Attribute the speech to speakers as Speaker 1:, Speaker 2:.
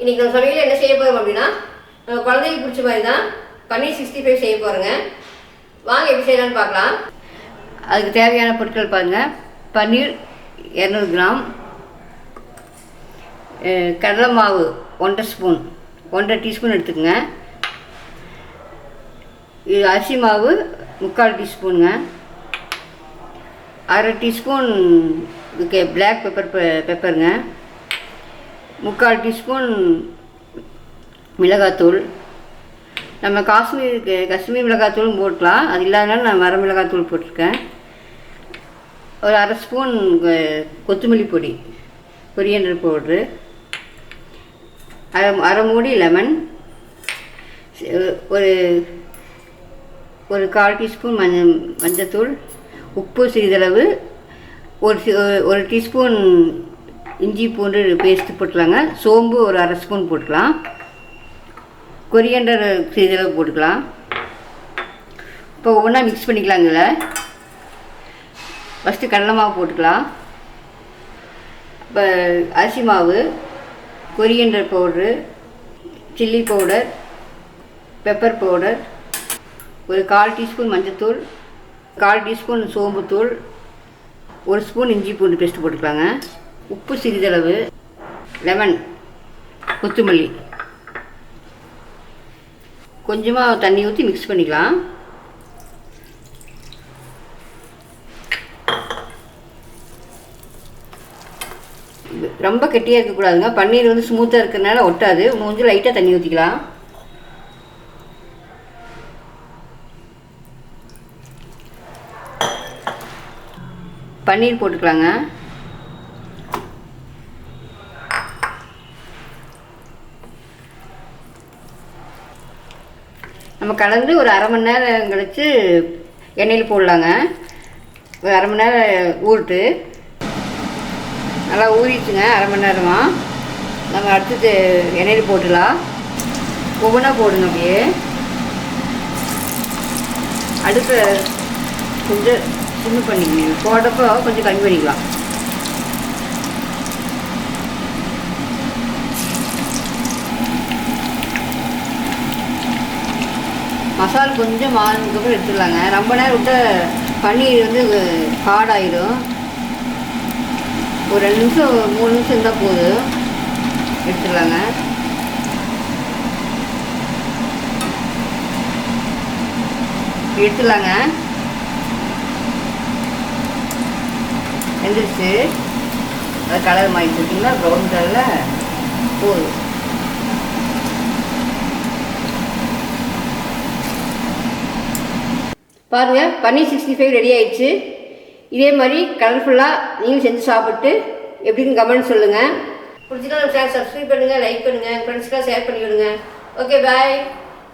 Speaker 1: இன்றைக்கி நம்ம சமையலில் என்ன செய்ய போகிறோம் அப்படின்னா நம்ம குழந்தைக்கு பிடிச்ச மாதிரி தான் பன்னீர் 65 செய்ய போகிறோங்க. வாங்க எப்படி செய்யலான்னு பார்க்கலாம். அதுக்கு தேவையான பொருட்கள் பாருங்கள். பன்னீர் 200 கிராம், கடலை மாவு 1.5 ஸ்பூன், 1.5 டீஸ்பூன் எடுத்துக்கோங்க. இது அரிசி மாவு 3/4 டீஸ்பூனுங்க. 1/2 டீஸ்பூன் பிளாக் பெப்பருங்க. 3/4 டீஸ்பூன் மிளகாத்தூள். நம்ம காஷ்மீர் மிளகாத்தூளும் போட்டுக்கலாம், அது இல்லாதனால நான் வர மிளகாத்தூள் போட்டிருக்கேன். ஒரு 1/2 ஸ்பூன் கொத்தமல்லி பொடி, கொரியண்டர் பவுட்ரு, அரை மூடி லெமன், ஒரு 1/4 டீஸ்பூன் மஞ்சத்தூள், உப்பு சிறிதளவு, ஒரு டீஸ்பூன் இஞ்சி பூண்டு பேஸ்ட்டு போட்டுக்கலாங்க. சோம்பு ஒரு 1/2 ஸ்பூன் போட்டுக்கலாம். கொரியண்டர் சிறிதளவு போட்டுக்கலாம். இப்போ ஒவ்வொன்றா மிக்ஸ் பண்ணிக்கலாங்கல்ல. ஃபஸ்ட்டு கடலை மாவு போட்டுக்கலாம். இப்போ அரிசி மாவு, coriander powder, chilli powder, pepper powder, ஒரு 1/4 டீஸ்பூன் மஞ்சத்தூள், 1/4 டீஸ்பூன் சோம்புத்தூள், 1 ஸ்பூன் இஞ்சி பூண்டு பேஸ்ட்டு போட்டுக்கலாங்க. உப்பு சிறிதளவு, லெமன், கொத்தமல்லி, கொஞ்சமாக தண்ணி ஊற்றி மிக்ஸ் பண்ணிக்கலாம். ரொம்ப கெட்டியாக இருக்கக்கூடாதுங்க. பன்னீர் வந்து ஸ்மூத்தாக இருக்கிறதுனால ஒட்டாது. கொஞ்சம் லைட்டாக தண்ணி ஊற்றிக்கலாம். பன்னீர் போட்டுக்கலாங்க. நம்ம கலந்து ஒரு 1/2 மணி நேரம் கழித்து எண்ணெயில் போடலாங்க. ஒரு 1/2 மணி நேரம் ஊறிட்டு நல்லா ஊறிடுச்சுங்க. 1/2 மணி நேரமாக நம்ம அடுத்தது எண்ணெயில் போட்டுடலாம். ஒவ்வொன்றா போடுங்க. அப்படியே அடுப்பை கொஞ்சம் சின்ன பண்ணிக்கணும். போடுறப்போ கொஞ்சம் கம்மி பண்ணிக்கலாம். மசாலா கொஞ்சம் மாறினதுக்கப்புறம் எடுத்துடலாங்க. ரொம்ப நேரம் விட்டு பன்னீர் வந்து ஹார்டாயிடும். ஒரு 2 நிமிஷம் 3 நிமிஷம் இருந்தால் போதும், எடுத்துடலாங்க. எடுத்துடலாங்க. எந்திரிச்சு அது கலர் மாறி போட்டிங்கன்னா ப்ரௌன் கலரில் போதும். பாருங்கள், பன்னீர் 65 ரெடி ஆயிடுச்சு. இதே மாதிரி கலர்ஃபுல்லாக நீங்களும் செஞ்சு சாப்பிட்டு எப்படின்னு கமெண்ட் சொல்லுங்கள். பிடிச்சினா நம்ம சேனல் சப்ஸ்கிரைப் பண்ணுங்கள், லைக் பண்ணுங்கள், ஃப்ரெண்ட்ஸ்க்கெலாம் ஷேர் பண்ணி விடுங்க. ஓகே, பாய்.